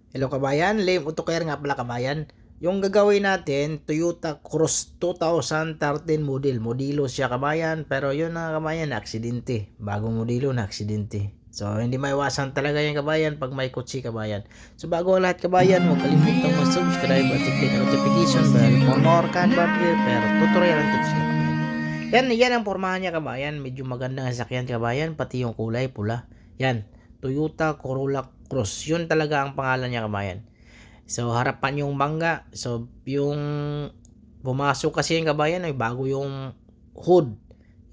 Hello kabayan, Lame Autocare nga pala kabayan. Yung gagawin natin, Toyota Cross 2013 modelo siya kabayan. Pero yun na kabayan, na aksidente. Bagong modelo na aksidente. So hindi maiwasan talaga yung kabayan pag may kotse kabayan. So bago ang lahat kabayan, huwag kalimutang mag-subscribe at i-click ang notification bell for more content pero tutorial and tips ka kabayan. Yan ang pormahan niya kabayan. Medyo maganda ang sakyan kabayan, pati yung kulay pula. Yan, Toyota Corolla Cross. Yun talaga ang pangalan niya kabayan. So harapan yung bangga. So yung pumasok kasi yung kabayan ay bago yung hood.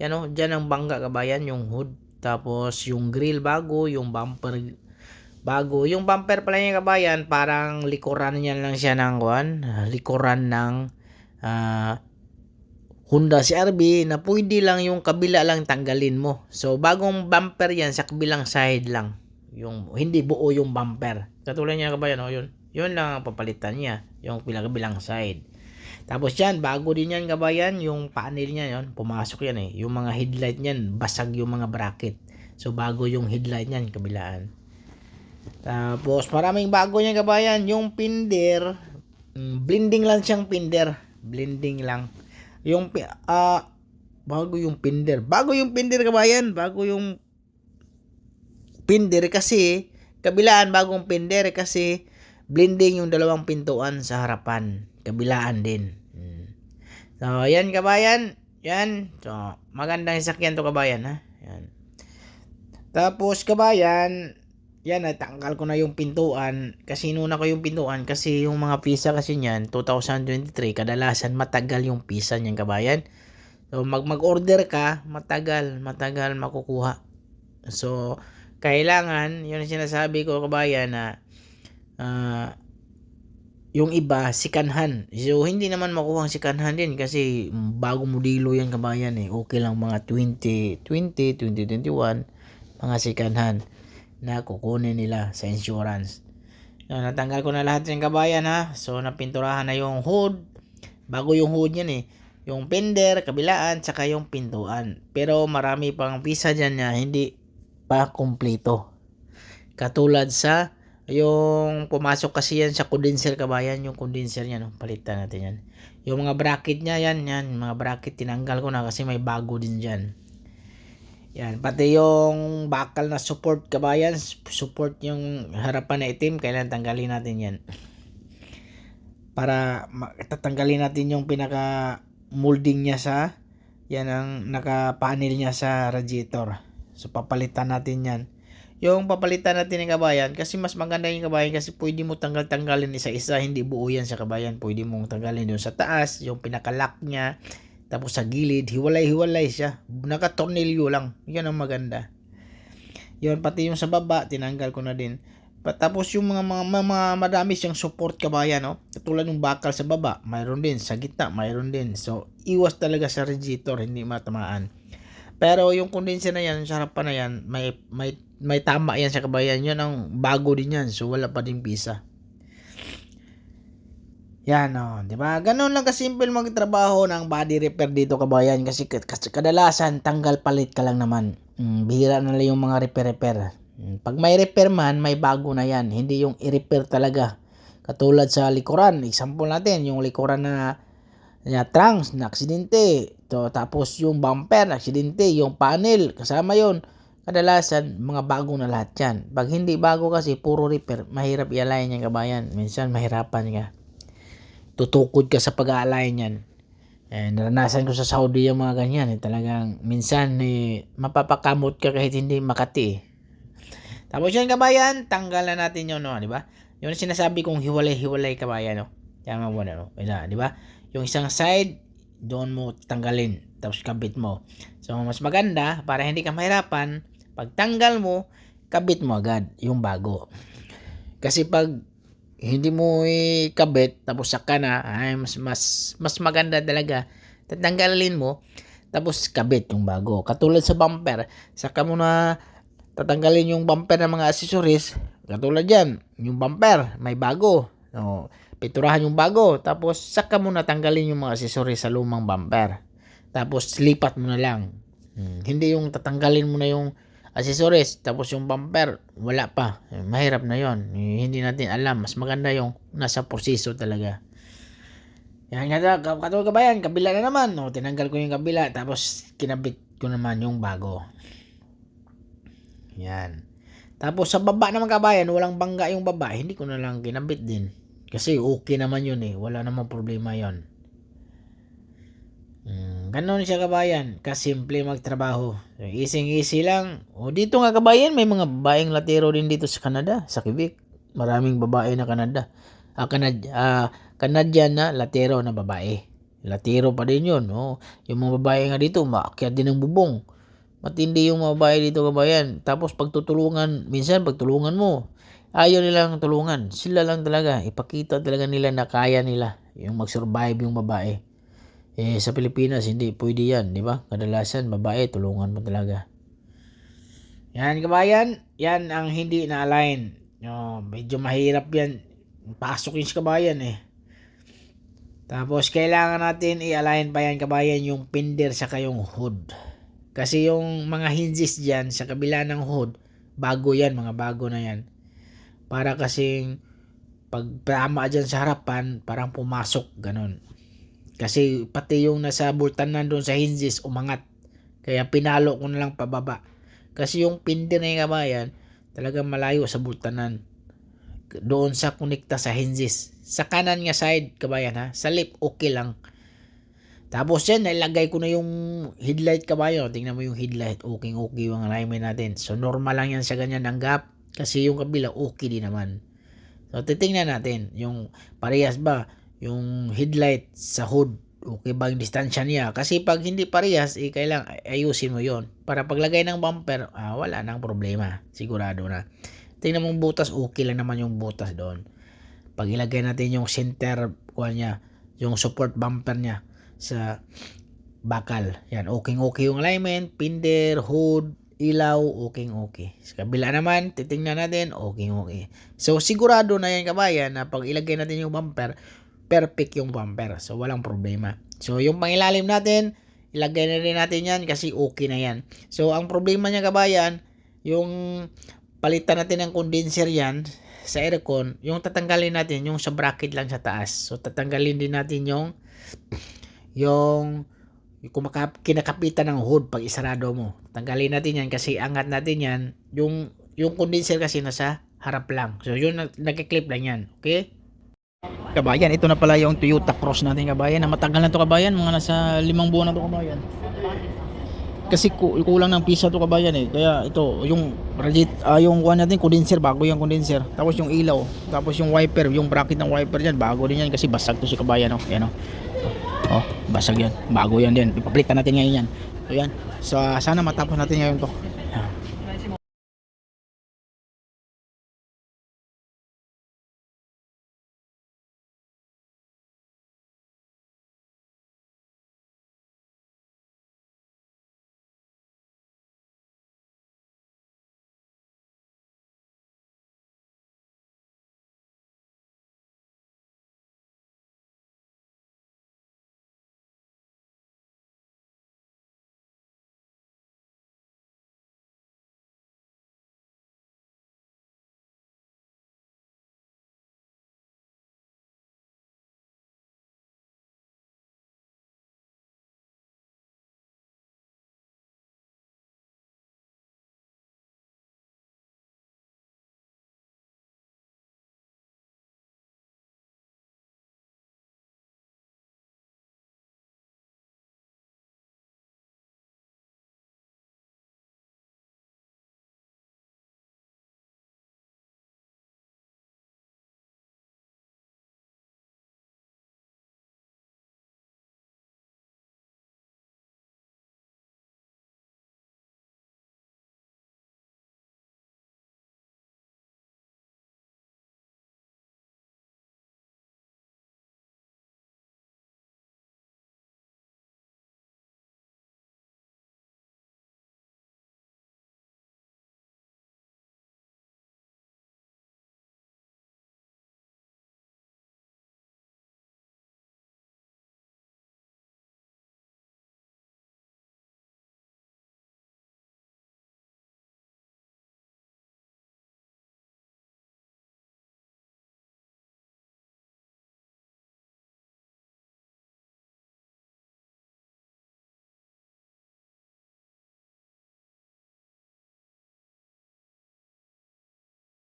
Yan o, dyan ang bangga kabayan, yung hood. Tapos yung grill bago, yung bumper bago. Yung bumper pala niya kabayan, parang likuran niya lang siya ng likuran ng ah, Honda CR-V na pwede lang yung kabila lang tanggalin mo. So bagong bumper yan sa kabilang side lang. Yung hindi buo yung bumper. Katulad niya kabayan, oh, yun. Yun lang ang papalitan niya, yung kabilang side. Tapos yan, bago din yan kabayan, yung panel niya yon, pumasok yan eh. Yung mga headlight niyan, basag yung mga bracket. So bago yung headlight niyan kabilaan. Tapos maraming bago niyan kabayan, yung pinder, blending lang siyang pinder, blending lang. Yung bago yung pinder. Bago yung pinder kabayan, bago yung pinder kasi kabilaan bagong pinder kasi blending yung dalawang pintuan sa harapan. Kabilaan din. So, yan kabayan. Yan. So, magandang sasakyan to kabayan ha. Yan. Tapos kabayan, yan, natanggal ko na yung pintuan. Kasi inuna ko yung pintuan kasi yung mga pisa kasi niyan, 2023, kadalasan matagal yung pisa niyan kabayan. So, mag-order ka, matagal makukuha. So, kailangan, yun ang sinasabi ko kabayan na yung iba, sikanhan. So, hindi naman makuha ang sikanhan din kasi bagong modelo yan kabayan eh. Okay lang mga 2020, 2021, mga sikanhan na kukunin nila sa insurance. So, natanggal ko na lahat ng kabayan ha. So, napinturahan na yung hood. Bago yung hood yan eh. Yung fender, kabilaan, tsaka yung pintuan. Pero marami pang pisa dyan na hindi pa kumpleto. Katulad sa yung pumasok kasi yan sa condenser kabayan. Yung condenser niya, no? Palitan natin yan. Yung mga bracket niya, yan. Mga bracket, tinanggal ko na kasi may bago din dyan. Yan, pati yung bakal na support kabayan, support yung harapan na itim, kailangan tanggalin natin yan. Para tatanggalin natin yung pinaka molding niya sa, yan ang naka-panel niya sa radiator. So papalitan natin yan. Yung papalitan natin ng kabayan, kasi mas maganda yung kabayan kasi pwede mo tanggalin isa-isa, hindi buo yan sa kabayan. Pwede mong tanggalin yung sa taas, yung pinaka-lock niya, tapos sa gilid, hiwalay-hiwalay siya. Naka-tornilyo lang. Yan ang maganda. Yun, pati yung sa baba, tinanggal ko na din. Tapos yung mga madami siyang support kabayan, no? Katulad ng bakal sa baba, mayroon din. Sa gitna, mayroon din. So, iwas talaga sa radiator, hindi matamaan. Pero yung condenser na yan, sa harapan na yan, may tama yan sa kabayan. Yun ang bago din yan. So, wala pa din pisa. Yan oh, 'di ba? Ganun lang kasimple magtrabaho ng body repair dito kabayan kasi kadalasan tanggal palit ka lang naman. Bihira na lang yung mga repair. Pag may repair man, may bago na yan. Hindi yung i-repair talaga. Katulad sa likuran, example natin, yung likuran na trunks na aksidente. Tapos yung bumper na aksidente, yung panel kasama yon. Kadalasan mga bago na lahat yan. Pag hindi bago kasi puro repair, mahirap i-align yan kabayan. Minsan mahirapan ka, tutukod ka sa pag-aalay niyan. Naranasan ko sa Saudi yung mga ganyan. Talagang minsan mapapakamot ka kahit hindi makati. Tapos yan kabayan, tanggalan natin yun, no, di ba? Yung sinasabi kong hiwalay-hiwalay kabayan, no. Tama mo na, no. Di ba? Yung isang side, doon mo tanggalin. Tapos kabit mo. So, mas maganda, para hindi ka mahirapan, pag tanggal mo, kabit mo agad yung bago. Kasi pag hindi mo ikabit tapos saka na, ay mas maganda talaga tatanggalin mo tapos kabit yung bago. Katulad sa bumper, saka mo na tatanggalin yung bumper ng mga accessories. Katulad yan, yung bumper may bago, no, piturahan yung bago, tapos saka mo natanggalin yung mga accessories sa lumang bumper, tapos lipat mo na lang. Hindi yung tatanggalin mo na yung accessories, tapos yung bumper, wala pa. Mahirap na yon. Hindi natin alam. Mas maganda yung nasa proseso talaga. Yan nga, katulad kabayan, kabila na naman. O, tinanggal ko yung kabila, tapos kinabit ko naman yung bago. Yan. Tapos sa baba naman kabayan, walang bangga yung baba. Hindi ko na lang kinabit din. Kasi okay naman yun eh. Wala namang problema yon. Ganon siya kabayan. Kasimple magtrabaho. Easy lang. O dito nga kabayan, may mga babaeng latero din dito sa Canada, sa Quebec. Maraming babae na Canada. Canadian na latero na babae. Latero pa din yun. Oh. Yung mga babae nga dito, maakyat din ng bubong. Matindi yung mga babae dito kabayan. Tapos pagtutulungan, minsan pagtulungan mo, ayaw nilang tulungan. Sila lang talaga. Ipakita talaga nila na kaya nila. Yung mag-survive yung babae. Sa Pilipinas, hindi pwede yan. Di ba? Kadalasan, babae, tulungan mo talaga. Yan kabayan. Yan ang hindi na-align. Medyo mahirap yan. Pasok yung kabayan eh. Tapos kailangan natin i-align pa yan kabayan yung fender sa yung hood. Kasi yung mga hinges dyan sa kabila ng hood, bago yan, mga bago na yan. Para kasing pag tama dyan sa harapan, parang pumasok, ganon. Kasi pati yung nasa bultanan doon sa hinges umangat. Kaya pinalo ko na lang pababa. Kasi yung fender na yung kabayan, talagang malayo sa bultanan. Doon sa konekta sa hinges. Sa kanan nga side kabayan ha. Sa left okay lang. Tapos yan, nilagay ko na yung headlight kabayan. Tingnan mo yung headlight. Okay yung alignment natin. So normal lang yan sa ganyan ng gap. Kasi yung kabila okay din naman. So titingnan natin. Yung parehas ba? Yung headlight sa hood. Okay ba yung distansya niya? Kasi pag hindi parehas, kailangan ayusin mo yon. Para paglagay ng bumper, wala nang problema. Sigurado na. Tingnan mong butas, okay lang naman yung butas doon. Pag ilagay natin yung center niya, yung support bumper niya sa bakal. Yan, okay yung alignment, fender, hood, ilaw, okay. Sa kabila naman, titingnan natin, okay. So, sigurado na yan kabayan na pag ilagay natin yung bumper, perfect yung bumper. So, walang problema. So, yung pangilalim natin, ilagay na rin natin yan kasi okay na yan. So, ang problema niya kabayan, yung palitan natin ng condenser yan sa aircon, yung tatanggalin natin yung sa bracket lang sa taas. So tatanggalin din natin yung kinakapitan ng hood pag isarado mo. Tanggalin natin yan kasi angat natin yan. Yung condenser kasi nasa harap lang. So yun, nagki-clip lang yan. Okay? Kabayan, ito na pala yung Toyota Cross natin kabayan. Na matagal na to kabayan, mga nasa 5 buwan na to kabayan. Kasi kulang ng pisa to kabayan eh. Kaya ito, yung yung kuha natin, condenser, bago yung condenser. Tapos yung ilaw, tapos yung wiper, yung bracket ng wiper dyan, bago din yan kasi basag to si kabayan. Yan basag yan. Bago yan din. Ipapalitan natin ngayon yan. So yan. So sana matapos natin ngayon to.